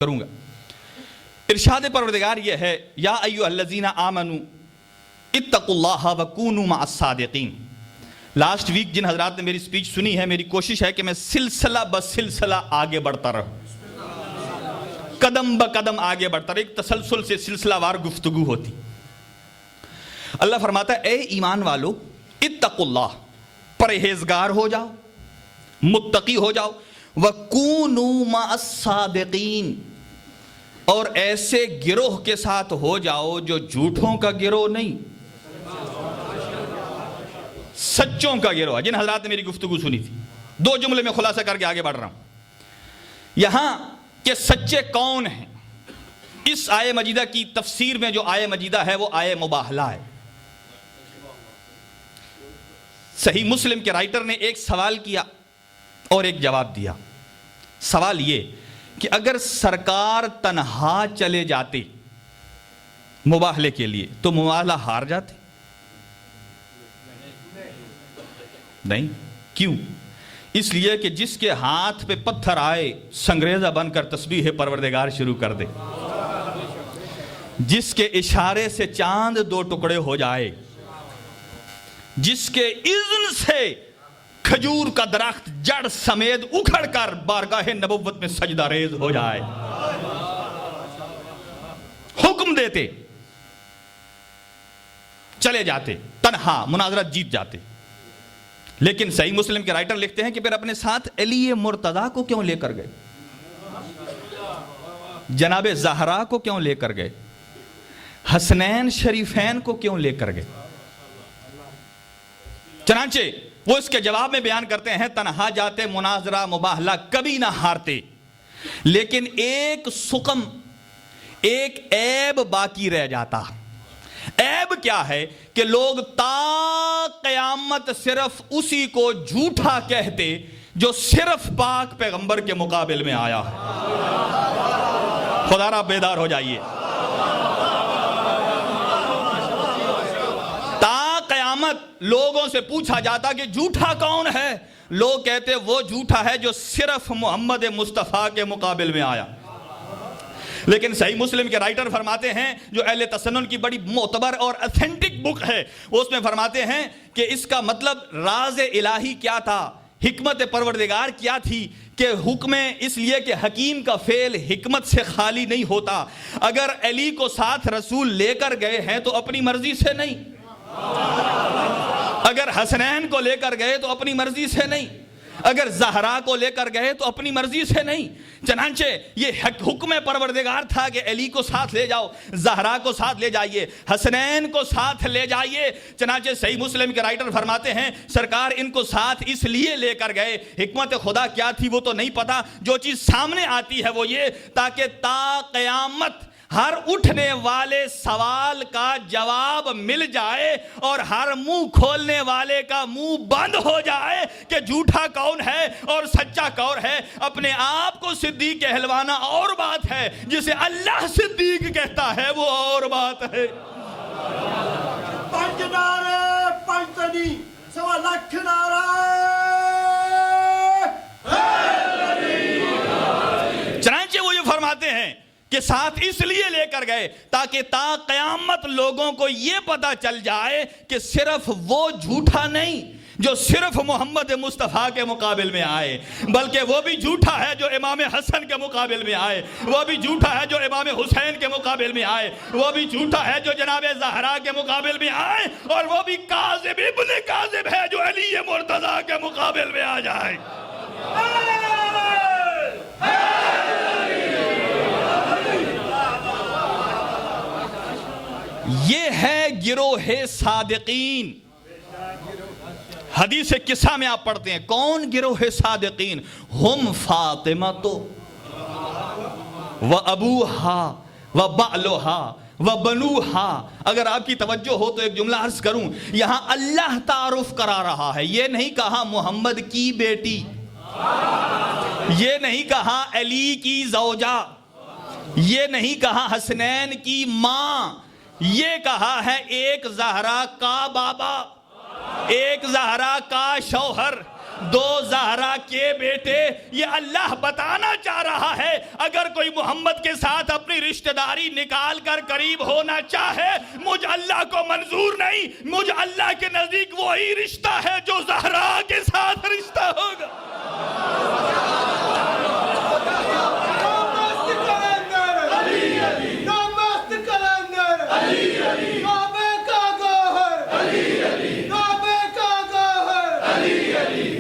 کروں گا. ارشاد پروردگار یہ ہے یا ایھا الذین آمنوا اتقوا اللہ وکونوا مع الصادقین. لاسٹ ویک جن حضرات نے میری سپیچ سنی ہے، میری کوشش ہے کہ میں سلسلہ بسلسلہ آگے بڑھتا رہوں، قدم بقدم آگے بڑھتا رہوں، ایک تسلسل سے سلسلہ وار گفتگو ہوتی. اللہ فرماتا ہے اے ایمان والو اتقوا اللہ، پرہیزگار ہو جاؤ، متقی ہو جاؤ، وَكُونُوا مَعَ الصَّادِقِينَ، اور ایسے گروہ کے ساتھ ہو جاؤ جو جھوٹوں کا گروہ نہیں، سچوں کا گروہ ہے. جن حضرات نے میری گفتگو سنی تھی، دو جملے میں خلاصہ کر کے آگے بڑھ رہا ہوں. یہاں کہ سچے کون ہیں، اس آیہ مجیدہ کی تفسیر میں جو آیہ مجیدہ ہے وہ آیہ مباہلہ ہے. صحیح مسلم کے رائٹر نے ایک سوال کیا اور ایک جواب دیا. سوال یہ کہ اگر سرکار تنہا چلے جاتے مباہلے کے لیے تو مباہلہ ہار جاتے؟ نہیں. کیوں؟ اس لیے کہ جس کے ہاتھ پہ پتھر آئے سنگریزہ بن کر تسبیح پروردگار شروع کر دے، جس کے اشارے سے چاند دو ٹکڑے ہو جائے، جس کے اذن سے کھجور کا درخت جڑ سمیت اکھڑ کر بارگاہ نبوت میں سجدہ ریز ہو جائے، حکم دیتے چلے جاتے، تنہا مناظرہ جیت جاتے. لیکن صحیح مسلم کے رائٹر لکھتے ہیں کہ پھر اپنے ساتھ علی مرتضیٰ کو کیوں لے کر گئے، جناب زہرا کو کیوں لے کر گئے، حسنین شریفین کو کیوں لے کر گئے؟ چنانچہ وہ اس کے جواب میں بیان کرتے ہیں تنہا جاتے مناظرہ مباہلہ کبھی نہ ہارتے، لیکن ایک سقم، ایک عیب باقی رہ جاتا. عیب کیا ہے کہ لوگ تا قیامت صرف اسی کو جھوٹا کہتے جو صرف پاک پیغمبر کے مقابل میں آیا ہے. خدا را بیدار ہو جائیے. لوگوں سے پوچھا جاتا کہ جھوٹا کون ہے، لوگ کہتے وہ جھوٹا ہے جو صرف محمد مصطفیٰ کے مقابل میں آیا. لیکن صحیح مسلم کے رائٹر فرماتے ہیں جو اہل تسنن کی بڑی معتبر اور ایتھنٹک بک ہے، وہ اس میں فرماتے ہیں کہ اس کا مطلب راز الہی کیا تھا، حکمت پروردگار کیا تھی کہ حکم اس لیے کہ حکیم کا فعل حکمت سے خالی نہیں ہوتا. اگر علی کو ساتھ رسول لے کر گئے ہیں تو اپنی مرضی سے نہیں، اگر حسنین کو لے کر گئے تو اپنی مرضی سے نہیں، اگر زہرا کو لے کر گئے تو اپنی مرضی سے نہیں. چنانچہ یہ حکم پروردگار تھا کہ علی کو ساتھ لے جاؤ، زہرا کو ساتھ لے جائیے، حسنین کو ساتھ لے جائیے. چنانچہ صحیح مسلم کے رائٹر فرماتے ہیں سرکار ان کو ساتھ اس لیے لے کر گئے، حکمت خدا کیا تھی وہ تو نہیں پتا، جو چیز سامنے آتی ہے وہ یہ تاکہ تا قیامت ہر اٹھنے والے سوال کا جواب مل جائے اور ہر منہ کھولنے والے کا منہ بند ہو جائے کہ جھوٹا کون ہے اور سچا کون ہے. اپنے آپ کو صدیق کہلوانا اور بات ہے، جسے اللہ صدیق کہتا ہے وہ اور بات ہے. پنج نعرے پنجتنی سوا لاکھ نعرے. چنانچہ وہ یہ فرماتے ہیں کہ ساتھ اس لیے لے کر گئے تاکہ تا قیامت لوگوں کو یہ پتا چل جائے کہ صرف وہ جھوٹا نہیں جو صرف محمد مصطفیٰ کے مقابل میں آئے، بلکہ وہ بھی جھوٹا ہے جو امام حسن کے مقابل میں آئے، وہ بھی جھوٹا ہے جو امام حسین کے مقابل میں آئے، وہ بھی جھوٹا ہے جو جناب زہرا کے مقابل میں آئے، اور وہ بھی کاذب ابن کاذب ہے جو علی مرتضیٰ کے مقابل میں آ جائے. یہ ہے گروہ صادقین. حدیث قصہ میں آپ پڑھتے ہیں کون گروہ صادقین؟ ہم فاطمہ و ابوہا و بعلہا و بنوہا. اگر آپ کی توجہ ہو تو ایک جملہ عرض کروں، یہاں اللہ تعارف کرا رہا ہے. یہ نہیں کہا محمد کی بیٹی، یہ نہیں کہا علی کی زوجہ، یہ نہیں کہا حسنین کی ماں، یہ کہا ہے ایک زہرا کا بابا، ایک زہرا کا شوہر، دو زہرا کے بیٹے. یہ اللہ بتانا چاہ رہا ہے اگر کوئی محمد کے ساتھ اپنی رشتہ داری نکال کر قریب ہونا چاہے مجھ اللہ کو منظور نہیں. مجھ اللہ کے نزدیک وہی رشتہ ہے جو زہرا کے ساتھ رشتہ ہوگا. علی